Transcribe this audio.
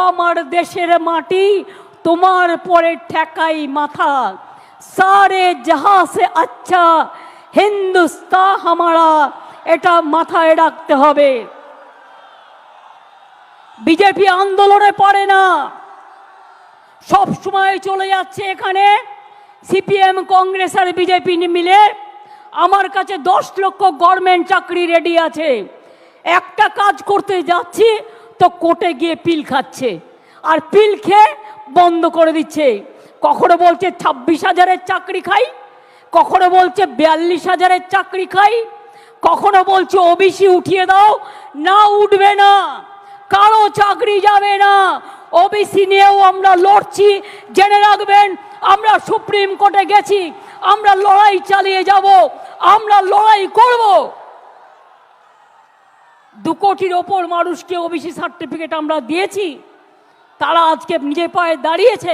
আমার দেশের মাটি তোমার পরে ঠেকাই মাথা, সারে জাহাঁ সে আচ্ছা হিন্দুস্তান হামারা, এটা মাথায় রাখতে হবে। বিজেপি আন্দোলনে পড়ে না, সব সময় চলে যাচ্ছে এখানে সিপিএম কংগ্রেস আর বিজেপি মিলে। আমার কাছে 10 লক্ষ গভর্নমেন্ট চাকরি রেডি আছে, একটা কাজ করতে যাচ্ছি তো কোর্টে গিয়ে পিল খাচ্ছে, আর পিল খেয়ে বন্ধ করে দিচ্ছে। কখনো বলছে 26,000-এর চাকরি খাই, কখনো বলছে 42,000-এর চাকরি খাই, কখনো বলছে ওবিসি উঠিয়ে দাও, না উঠবে না, কারো চাকরি যাবে না। ওবিসি নিয়েও আমরা লড়ছি, জেনে রাখবেন আমরা সুপ্রিম কোর্টে গেছি, আমরা লড়াই চালিয়ে যাব, আমরা লড়াই করব। 2 কোটির ওপর মানুষকে ওবিসি সার্টিফিকেট আমরা দিয়েছি, তারা আজকে নিজে পায়ে দাঁড়িয়েছে।